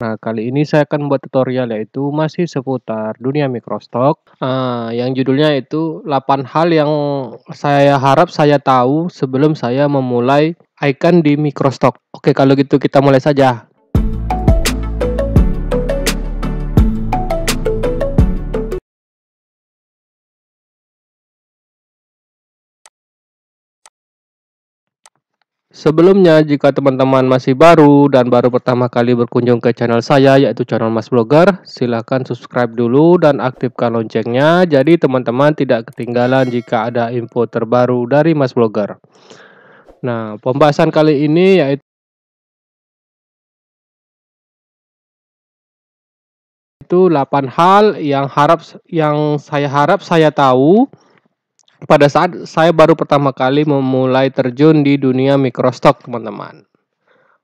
Nah, kali ini saya akan membuat tutorial yaitu masih seputar dunia microstock, yang judulnya itu 8 hal yang saya harap saya tahu sebelum saya memulai icon di microstock. Oke, kalau gitu kita mulai saja. Sebelumnya, jika teman-teman masih baru dan baru pertama kali berkunjung ke channel saya, yaitu channel Mas Blogger, silahkan subscribe dulu dan aktifkan loncengnya, jadi teman-teman tidak ketinggalan jika ada info terbaru dari Mas Blogger. Nah, pembahasan kali ini yaitu 8 hal yang saya harap saya tahu pada saat saya baru pertama kali memulai terjun di dunia microstock, teman-teman.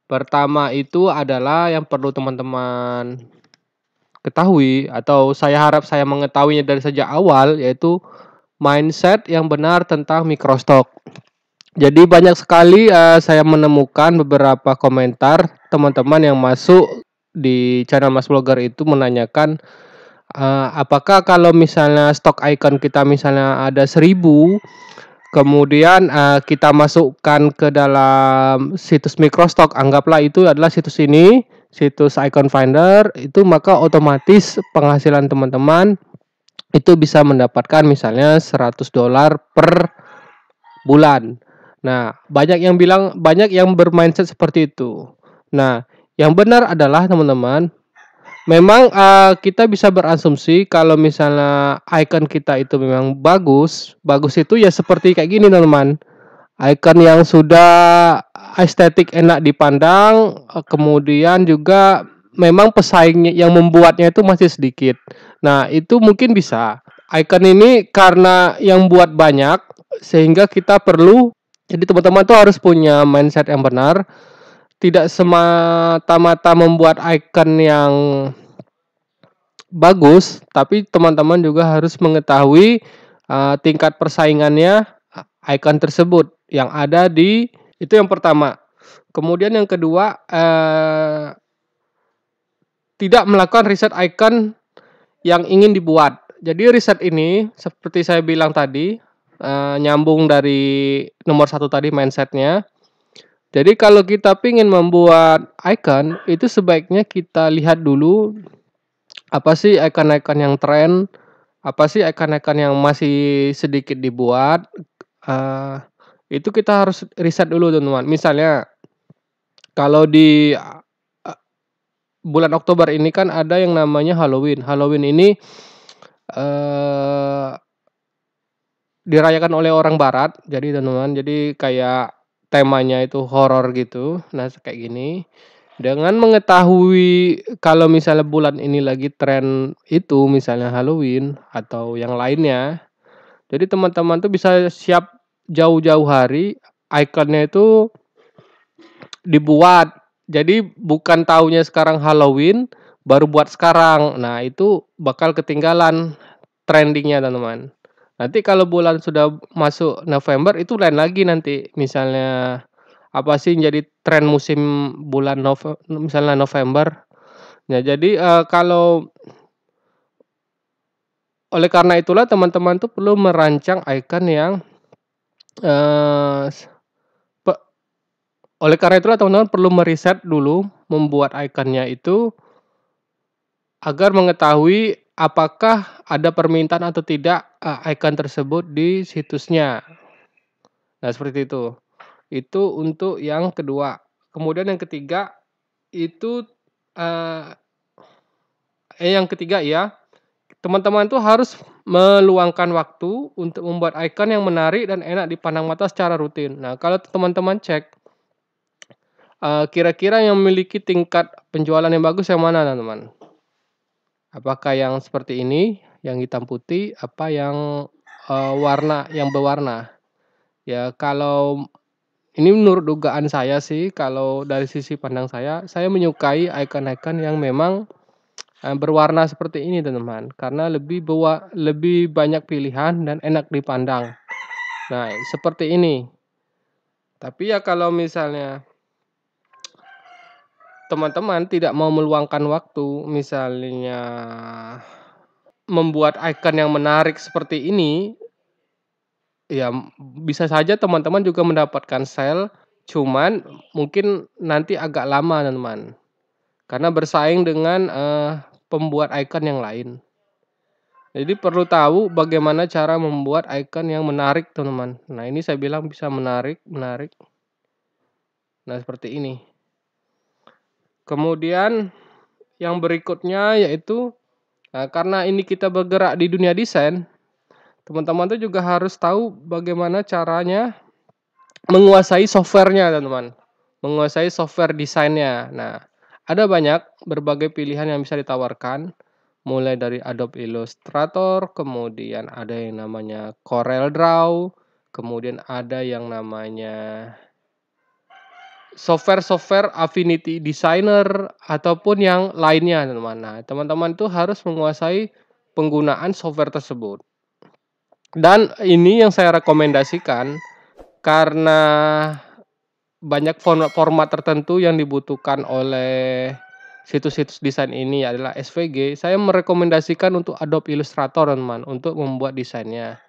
Pertama itu adalah yang perlu teman-teman ketahui atau saya harap saya mengetahuinya dari sejak awal, yaitu mindset yang benar tentang microstock. Jadi banyak sekali saya menemukan beberapa komentar teman-teman yang masuk di channel Mas Blogger itu menanyakan, apakah kalau misalnya stok icon kita misalnya ada 1000, kemudian kita masukkan ke dalam situs microstock, anggaplah itu adalah situs ini, situs icon finder, itu maka otomatis penghasilan teman-teman itu bisa mendapatkan misalnya $100 per bulan. Nah, banyak yang bermindset seperti itu. Nah, yang benar adalah teman-teman, memang kita bisa berasumsi kalau misalnya icon kita itu memang bagus. Bagus itu ya seperti kayak gini, teman-teman. Icon yang sudah estetik enak dipandang, kemudian juga memang pesaingnya yang membuatnya itu masih sedikit. Nah, itu mungkin bisa. Icon ini karena yang buat banyak sehingga kita perlu, jadi teman-teman tuh harus punya mindset yang benar, tidak semata-mata membuat icon yang bagus, tapi teman-teman juga harus mengetahui tingkat persaingannya icon tersebut yang ada di itu, yang pertama. Kemudian yang kedua, tidak melakukan riset icon yang ingin dibuat. Jadi riset ini seperti saya bilang tadi, nyambung dari nomor 1 tadi, mindsetnya. Jadi kalau kita ingin membuat icon, itu sebaiknya kita lihat dulu apa sih icon-icon yang tren, apa sih icon-icon yang masih sedikit dibuat, itu kita harus riset dulu, teman-teman. Misalnya kalau di bulan Oktober ini kan ada yang namanya Halloween. Halloween ini eee, dirayakan oleh orang barat, jadi teman-teman, jadi kayak temanya itu horor gitu. Nah, kayak gini, dengan mengetahui kalau misalnya bulan ini lagi tren itu, misalnya Halloween atau yang lainnya, jadi teman-teman tuh bisa siap jauh-jauh hari, ikonnya itu dibuat. Jadi bukan taunya sekarang Halloween, baru buat sekarang. Nah, itu bakal ketinggalan trending-nya, teman-teman. Nanti kalau bulan sudah masuk November, itu lain lagi nanti. Misalnya apa sih yang jadi tren musim bulan misalnya November. Nah, jadi kalau oleh karena itulah teman-teman tuh perlu merancang icon yang eee, pe oleh karena itulah teman-teman perlu meriset dulu membuat icon-nya itu agar mengetahui apakah ada permintaan atau tidak icon tersebut di situsnya. Nah, seperti itu. Itu untuk yang kedua. Kemudian yang ketiga itu, eee yang ketiga ya, teman-teman tuh harus meluangkan waktu untuk membuat icon yang menarik dan enak dipandang mata secara rutin. Nah, kalau teman-teman cek, kira-kira yang memiliki tingkat penjualan yang bagus yang mana, teman-teman? Apakah yang seperti ini, yang hitam putih, apa yang yang berwarna? Ya, kalau ini menurut dugaan saya sih, kalau dari sisi pandang saya menyukai icon-icon yang memang berwarna seperti ini, teman-teman, karena lebih banyak pilihan dan enak dipandang. Nah, seperti ini. Tapi ya kalau misalnya teman-teman tidak mau meluangkan waktu, misalnya membuat icon yang menarik seperti ini, ya bisa saja teman-teman juga mendapatkan sale, cuman mungkin nanti agak lama teman-teman, karena bersaing dengan, pembuat icon yang lain. Jadi perlu tahu bagaimana cara membuat icon yang menarik teman-teman. Nah ini saya bilang bisa menarik. Nah seperti ini. Kemudian yang berikutnya yaitu, karena ini kita bergerak di dunia desain, teman-teman tuh juga harus tahu bagaimana caranya menguasai software-nya teman-teman. Menguasai software desainnya. Nah, ada banyak berbagai pilihan yang bisa ditawarkan, mulai dari Adobe Illustrator, kemudian ada yang namanya Corel Draw, kemudian ada yang namanya software-software Affinity Designer ataupun yang lainnya teman-teman. Nah, teman-teman tuh harus menguasai penggunaan software tersebut. Dan ini yang saya rekomendasikan karena banyak format tertentu yang dibutuhkan oleh situs-situs desain ini adalah SVG. Saya merekomendasikan untuk Adobe Illustrator teman-teman, untuk membuat desainnya.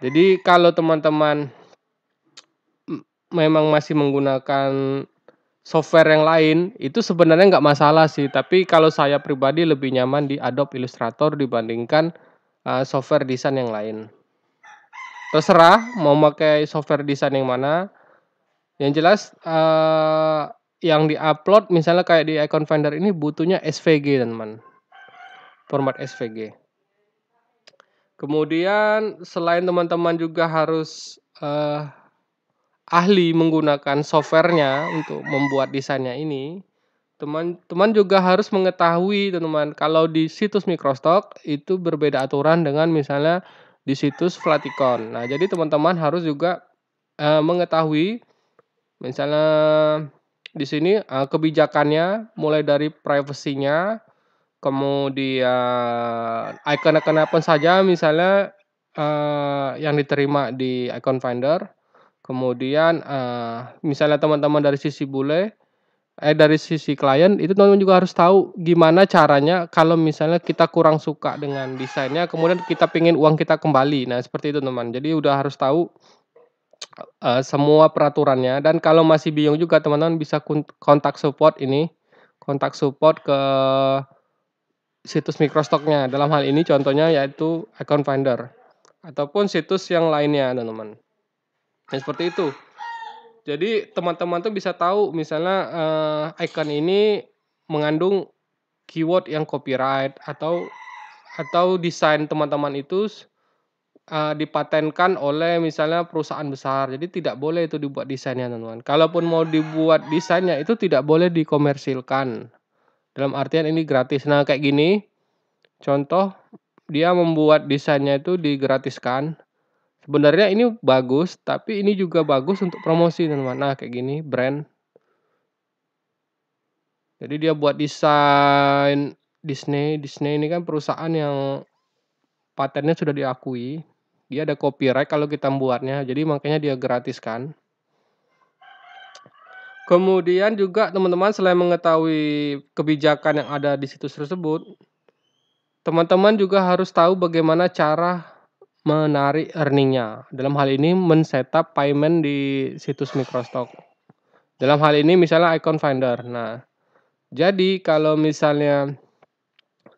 Jadi kalau teman-teman memang masih menggunakan software yang lain, itu sebenarnya nggak masalah sih. Tapi kalau saya pribadi lebih nyaman di Adobe Illustrator dibandingkan software desain yang lain. Terserah mau pakai software desain yang mana. Yang jelas yang di-upload misalnya kayak di Icon Finder ini butuhnya SVG teman-teman. Format SVG. Kemudian selain teman-teman juga harus ahli menggunakan software-nya untuk membuat desainnya ini, teman-teman juga harus mengetahui teman-teman kalau di situs Microstock itu berbeda aturan dengan misalnya di situs Flaticon. Nah, jadi teman-teman harus juga mengetahui misalnya di sini kebijakannya mulai dari privasinya, kemudian icon-icon apa saja misalnya yang diterima di Icon Finder. Kemudian misalnya teman-teman dari sisi dari sisi klien itu teman-teman juga harus tahu gimana caranya kalau misalnya kita kurang suka dengan desainnya, kemudian kita pengen uang kita kembali. Nah seperti itu teman. Jadi udah harus tahu semua peraturannya, dan kalau masih bingung juga teman-teman bisa kontak support ke situs Microstock-nya. Dalam hal ini contohnya yaitu Icon Finder ataupun situs yang lainnya teman-teman. Nah seperti itu. Jadi teman-teman tuh bisa tahu misalnya icon ini mengandung keyword yang copyright atau desain teman-teman itu dipatenkan oleh misalnya perusahaan besar. Jadi tidak boleh itu dibuat desainnya teman-teman. Kalaupun mau dibuat desainnya itu tidak boleh dikomersilkan. Dalam artian ini gratis. Nah kayak gini, contoh dia membuat desainnya itu digratiskan. Sebenarnya ini bagus, tapi ini juga bagus untuk promosi teman-teman. Nah kayak gini, brand. Jadi dia buat desain Disney ini kan perusahaan yang patennya sudah diakui. Dia ada copyright kalau kita buatnya, jadi makanya dia gratiskan. Kemudian juga teman-teman selain mengetahui kebijakan yang ada di situs tersebut, teman-teman juga harus tahu bagaimana cara menarik earning-nya. Dalam hal ini men-setup payment di situs Microstock. Dalam hal ini misalnya Icon Finder. Nah, jadi kalau misalnya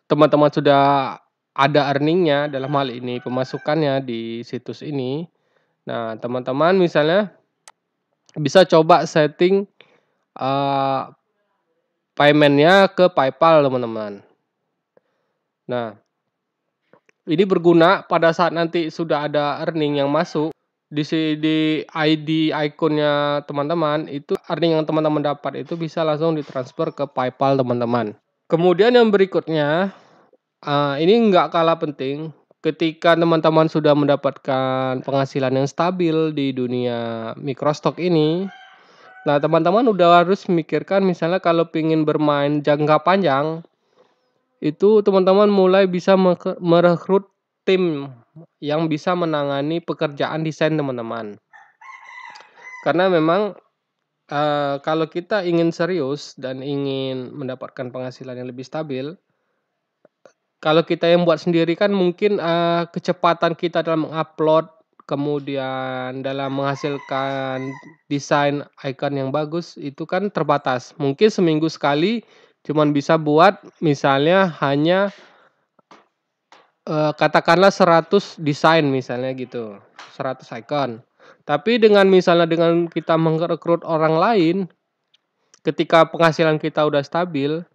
teman-teman sudah ada earning-nya, dalam hal ini pemasukannya di situs ini. Nah, teman-teman misalnya bisa coba setting payment-nya ke PayPal teman-teman. Nah, ini berguna pada saat nanti sudah ada earning yang masuk di ID ikonnya teman-teman, itu earning yang teman-teman dapat itu bisa langsung ditransfer ke PayPal teman-teman. Kemudian yang berikutnya, ini nggak kalah penting, ketika teman-teman sudah mendapatkan penghasilan yang stabil di dunia Microstock ini, nah teman-teman udah harus memikirkan misalnya kalau ingin bermain jangka panjang, itu teman-teman mulai bisa merekrut tim yang bisa menangani pekerjaan desain teman-teman. Karena memang Kalau kita ingin serius dan ingin mendapatkan penghasilan yang lebih stabil, kalau kita yang buat sendiri kan mungkin, kecepatan kita dalam mengupload, kemudian dalam menghasilkan desain icon yang bagus itu kan terbatas. Mungkin seminggu sekali cuman bisa buat misalnya hanya, katakanlah 100 desain misalnya gitu, 100 icon. Tapi dengan kita merekrut orang lain, ketika penghasilan kita udah stabil,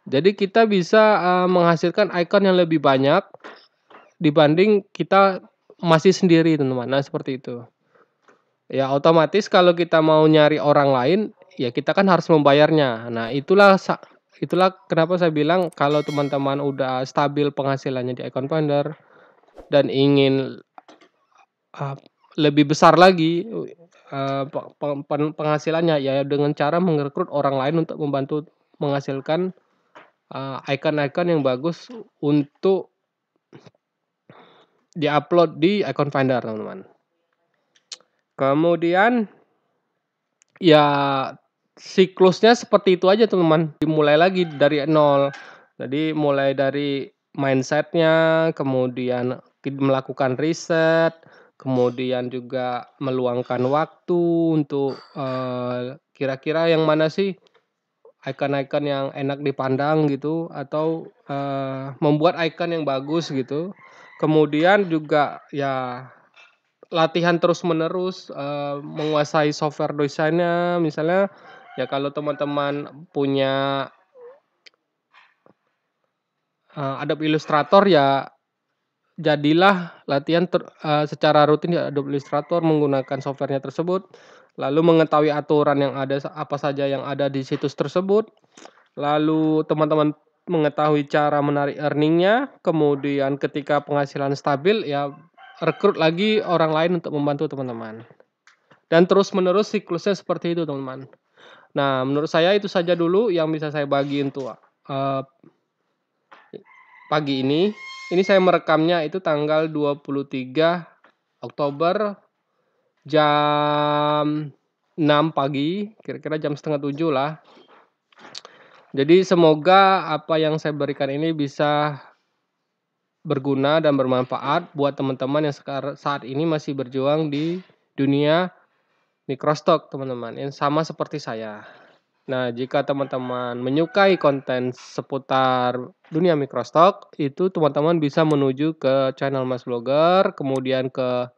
jadi kita bisa, menghasilkan icon yang lebih banyak dibanding kita masih sendiri teman-teman. Nah seperti itu. Ya otomatis kalau kita mau nyari orang lain, ya kita kan harus membayarnya. Nah itulah kenapa saya bilang kalau teman-teman udah stabil penghasilannya di Icon Finder dan ingin, eee, lebih besar lagi, pe pe penghasilannya ya dengan cara merekrut orang lain untuk membantu menghasilkan, icon-icon yang bagus untuk di-upload di Icon Finder teman-teman. Kemudian, ya siklusnya seperti itu aja teman-teman, dimulai lagi dari nol. Jadi mulai dari mindset-nya, kemudian melakukan riset, kemudian juga meluangkan waktu untuk, kira-kira yang mana sih icon-icon yang enak dipandang gitu atau, membuat icon yang bagus gitu. Kemudian juga ya latihan terus-menerus, menguasai software desainnya misalnya, ya kalau teman-teman punya, Adobe Illustrator ya jadilah latihan secara rutin di Adobe Illustrator menggunakan software-nya tersebut, lalu mengetahui aturan yang ada apa saja yang ada di situs tersebut, lalu teman-teman mengetahui cara menarik earning-nya, kemudian ketika penghasilan stabil ya rekrut lagi orang lain untuk membantu teman-teman. Dan terus-menerus siklusnya seperti itu, teman-teman. Nah, menurut saya itu saja dulu yang bisa saya bagi untuk, pagi ini. Ini saya merekamnya itu tanggal 23 Oktober jam 6 pagi, kira-kira jam 6:30 lah. Jadi semoga apa yang saya berikan ini bisa berguna dan bermanfaat buat teman-teman yang saat ini masih berjuang di dunia microstock teman-teman, yang sama seperti saya. Nah, jika teman-teman menyukai konten seputar dunia microstock, itu teman-teman bisa menuju ke channel Mas Blogger, kemudian ke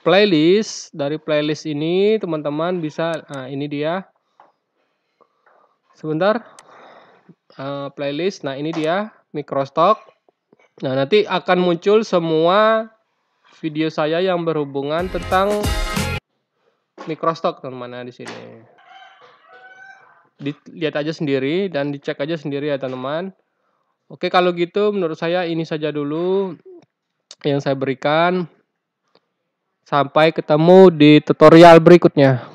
playlist. Dari playlist ini teman-teman bisa, ini dia. Sebentar, playlist. Nah, ini dia microstock. Nah, nanti akan muncul semua video saya yang berhubungan tentang microstock teman-teman di sini. Dilihat aja sendiri dan dicek aja sendiri ya teman-teman. Oke kalau gitu menurut saya ini saja dulu yang saya berikan. Sampai ketemu di tutorial berikutnya.